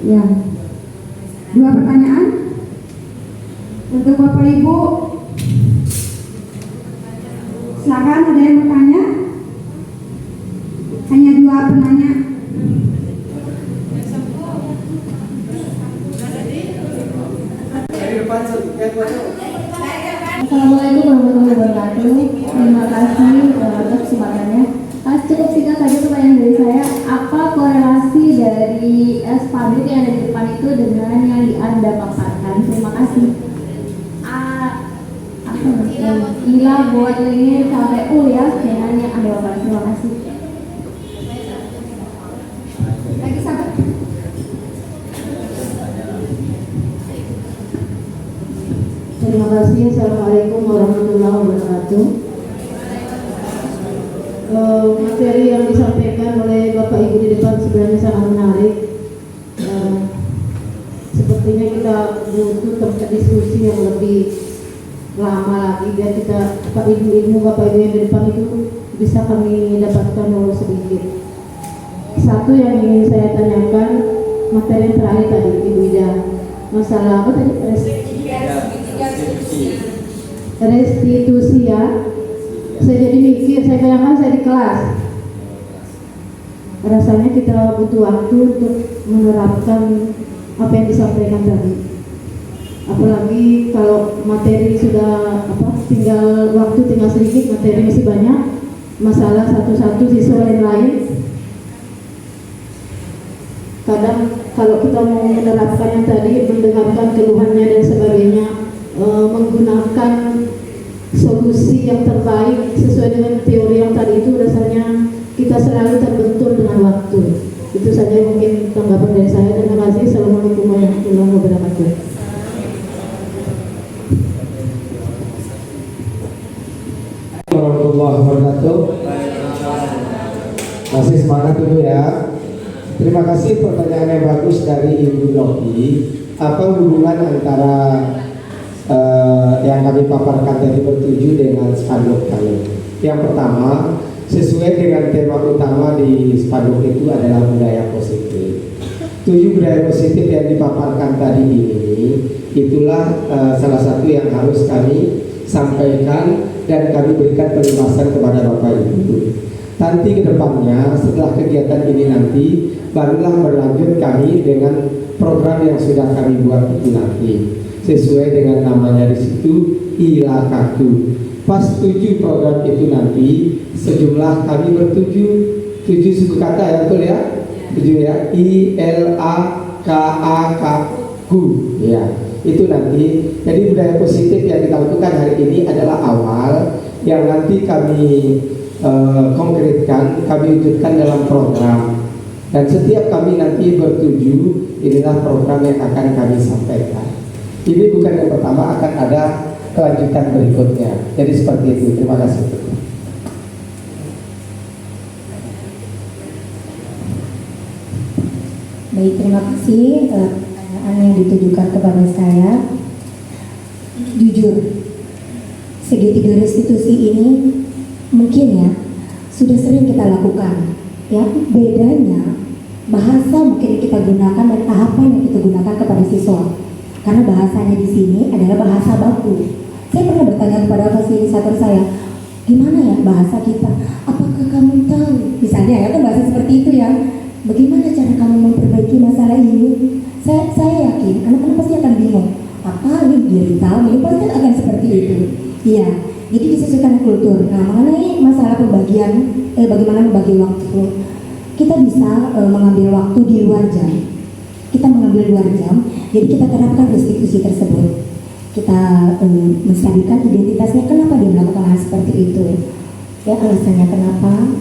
Ya, 2 pertanyaan untuk Bapak Ibu. Silakan, ada yang bertanya? Hanya 2 penanya.
Assalamualaikum warahmatullahi wabarakatuh. Terima kasih atas kesempatannya. Cukup singkat saja pertanyaan dari saya. Apa korelasi dari spanduk yang ada di depan itu dengan yang Anda paparkan? Terima kasih. Ila buat ini sampai U ya dengan yang Anda paparkan. Terima kasih.
Lagi sabar.
Terima kasih. Assalamualaikum warahmatullahi wabarakatuh. Materi yang disampaikan oleh Bapak Ibu di depan sebenarnya sangat menarik. Sepertinya kita butuh tempat diskusi yang lebih lama lagi biar kita Bapak Ibu yang di depan itu bisa kami dapatkan walau sedikit. Satu yang ingin saya tanyakan, materi yang terakhir tadi Ibu Ida, masalah apa tadi? Restitusi ya. Saya jadi mikir, saya bayangkan saya di kelas. Rasanya kita butuh waktu untuk menerapkan apa yang disampaikan tadi. Apalagi kalau materi sudah tinggal sedikit, materi masih banyak, masalah satu-satu siswa lain. Kadang kalau kita mau menerapkan yang tadi, mendengarkan keluhannya dan sebagainya, menggunakan solusi yang terbaik sesuai dengan teori yang tadi itu, rasanya kita selalu terbentur dengan waktu. Itu saja mungkin tanggapan dari saya. Terima kasih. Assalamualaikum warahmatullahi wabarakatuh.
Warahmatullahi wabarakatuh. Masih semangat dulu ya. Terima kasih, pertanyaan yang bagus dari Ibu Loki. Apa hubungan antara yang kami paparkan tadi bertuju dengan spanduk kami? Yang pertama, sesuai dengan tema utama di spanduk itu adalah budaya positif. 7 budaya positif yang dipaparkan tadi ini Itulah salah satu yang harus kami sampaikan dan kami berikan pelunasan kepada Bapak Ibu. Nanti ke depannya setelah kegiatan ini nanti barulah berlanjut kami dengan program yang sudah kami buat itu nanti sesuai dengan namanya di situ Ilakaku. Pas 7 program itu nanti sejumlah kami bertujuh 7 suku kata ya, betul ya? 7 ya, ILAKAKU ya. Itu nanti. Jadi budaya positif yang kita lakukan hari ini adalah awal yang nanti kami konkretkan, kami wujudkan dalam program. Dan setiap kami nanti bertuju, inilah program yang akan kami sampaikan. Ini bukan yang pertama, akan ada kelanjutan berikutnya. Jadi seperti itu. Terima kasih.
Baik, terima kasih. Pertanyaan yang ditujukan kepada saya, jujur, segitiga restitusi ini mungkin ya sudah sering kita lakukan. Ya, bedanya bahasa mungkin kita gunakan dan tahapan yang kita gunakan kepada siswa. Karena bahasanya di sini adalah bahasa baku. Saya pernah bertanya kepada fasilitator saya, gimana ya bahasa kita? Apakah kamu tahu? Misalnya ya, kan bahasa seperti itu ya. Bagaimana cara kamu memperbaiki masalah ini? Saya yakin anak-anak pasti akan bingung. Apa ini dia tahu? Ini pasti akan seperti itu. Iya. Jadi disesuaikan kultur. Nah, mengenai masalah pembagian, bagaimana membagi waktu, kita bisa mengambil waktu di luar jam. Kita mengambil luar jam, jadi kita terapkan restitusi tersebut. Kita menstabilkan identitasnya, kenapa dia melakukan hal seperti itu, ya alasannya kenapa.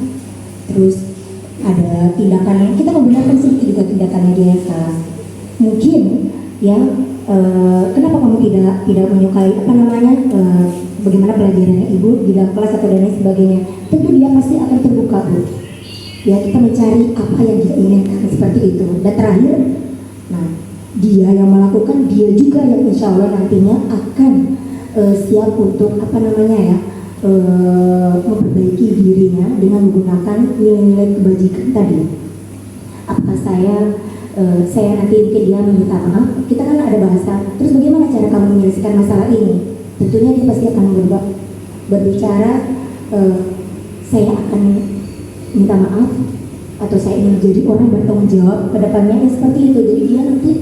Terus ada tindakan, kita membenarkan sedikit juga tindakannya dia salah. Mungkin ya kenapa kamu tidak menyukai apa namanya bagaimana pelajarannya ibu di dalam kelas atau dan lain sebagainya. Tentu dia pasti akan terbuka, Bu. Ya, kita mencari apa yang dia inginkan seperti itu. Dan terakhir, nah dia yang melakukan, dia juga yang insya Allah nantinya akan siap untuk apa namanya ya memperbaiki dirinya dengan menggunakan nilai-nilai kebajikan tadi. Apakah saya nanti mungkin dia meminta maaf, kita kan ada bahasa, terus bagaimana cara kamu menyelesaikan masalah ini? Tentunya dia pasti akan berbicara, saya akan minta maaf atau saya ingin menjadi orang bertanggung jawab ke depannya, seperti itu. Jadi dia nanti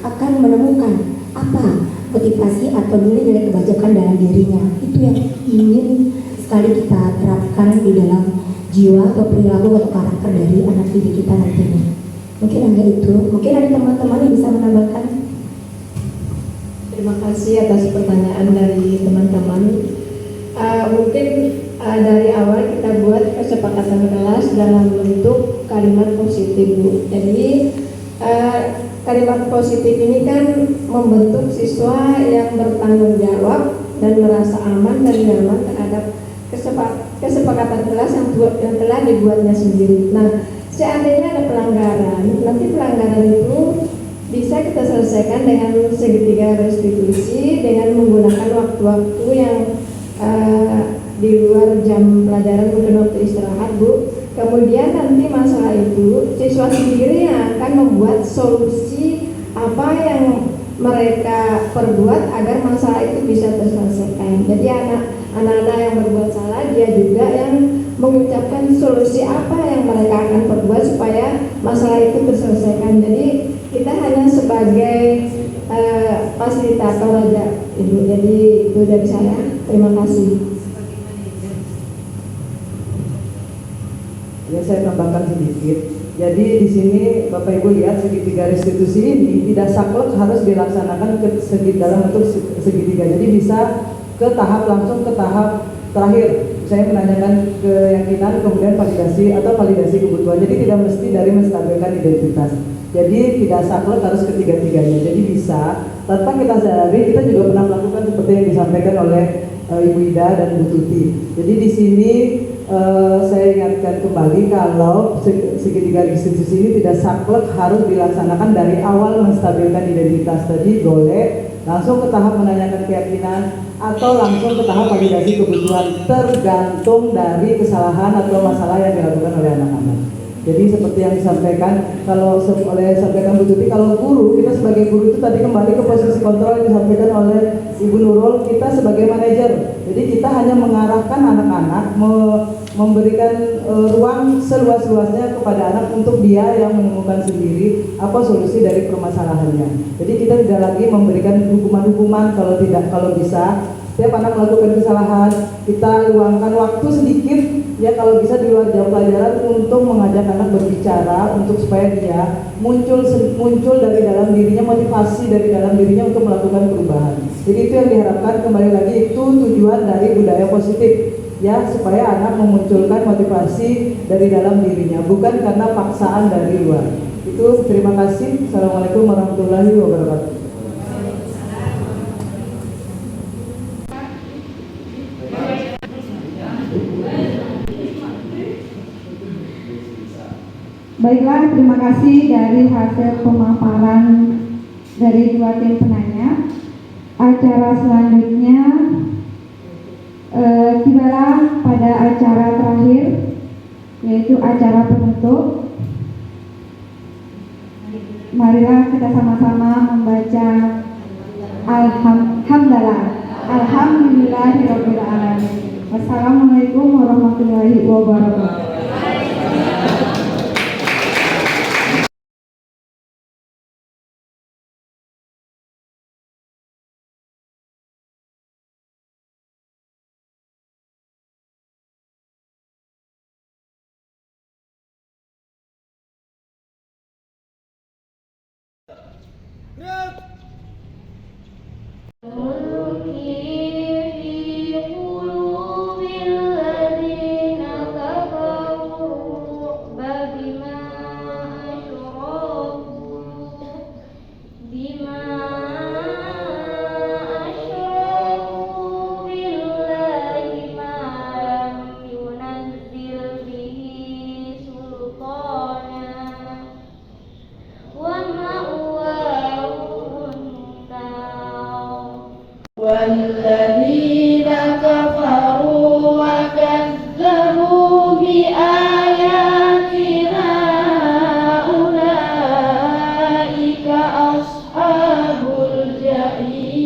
akan menemukan apa motivasi atau nilai-nilai kebajikan dalam dirinya. Itu yang ingin sekali kita terapkan di dalam jiwa atau perilaku atau karakter dari anak didik kita nantinya. Mungkin enggak itu, mungkin ada teman-teman yang bisa menambahkan.
Terima kasih atas pertanyaan dari teman-teman. Mungkin dari awal kita buat kesepakatan kelas dalam bentuk kalimat positif, Bu. Jadi kalimat positif ini kan membentuk siswa yang bertanggung jawab dan merasa aman dan nyaman terhadap kesepakatan kelas yang telah dibuatnya sendiri. Nah, seandainya ada pelanggaran, nanti pelanggaran itu bisa kita selesaikan dengan segitiga restitusi dengan menggunakan waktu-waktu yang di luar jam pelajaran, mungkin waktu istirahat, Bu. Kemudian nanti masalah itu siswa sendiri yang akan membuat solusi apa yang mereka perbuat agar masalah itu bisa terselesaikan. Jadi anak-anak yang berbuat salah, dia juga yang mengucapkan solusi apa yang mereka akan perbuat supaya masalah itu terselesaikan. Jadi kita hanya sebagai fasilitator aja, Ibu. Jadi itu dari saya. Terima kasih.
Ya, saya tambahkan sedikit. Jadi di sini Bapak Ibu lihat segitiga restitusi ini tidak saklek harus dilaksanakan dalam bentuk segitiga. Jadi bisa langsung ke tahap terakhir. Saya menanyakan keyakinan, kemudian validasi atau validasi kebutuhan. Jadi tidak mesti dari menstabilkan identitas. Jadi tidak saklek harus ketiga-tiganya. Jadi bisa tanpa kita sadari, kita juga pernah melakukan seperti yang disampaikan oleh Ibu Ida dan Bu Tuti. Jadi di sini saya ingatkan kembali kalau segitiga restitusi ini tidak saklek harus dilaksanakan dari awal menstabilkan identitas. Tadi boleh langsung ke tahap menanyakan keyakinan atau langsung ke tahap validasi kebutuhan, tergantung dari kesalahan atau masalah yang dilakukan oleh anak-anak. Jadi seperti yang disampaikan sampaikan Bu Tuti, kalau guru, kita sebagai guru itu tadi kembali ke posisi kontrol yang disampaikan oleh Ibu Nurul, kita sebagai manajer. Jadi kita hanya mengarahkan anak-anak, memberikan ruang seluas-luasnya kepada anak untuk dia yang menemukan sendiri apa solusi dari permasalahannya. Jadi kita tidak lagi memberikan hukuman-hukuman kalau bisa. Setiap anak melakukan kesalahan, kita luangkan waktu sedikit ya kalau bisa di luar jam pelajaran untuk mengajak anak berbicara untuk supaya dia muncul dari dalam dirinya, motivasi dari dalam dirinya untuk melakukan perubahan. Jadi itu yang diharapkan, kembali lagi itu tujuan dari budaya positif ya, supaya anak memunculkan motivasi dari dalam dirinya, bukan karena paksaan dari luar. Itu terima kasih. Assalamualaikum warahmatullahi wabarakatuh.
Baiklah, terima kasih dari hasil pemaparan dari dua tim penanya. Acara selanjutnya tibalah pada acara terakhir, yaitu acara penutup. Marilah kita sama-sama membaca Alhamdulillahirabbil alamin. Wassalamualaikum warahmatullahi wabarakatuh.
والذين كفروا وكذبوا بآياتنا أولئك أصحاب الجحيم.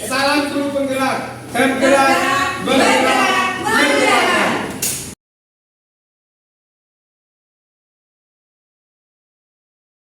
Salam suruh penggerak, bergerak, bergerak.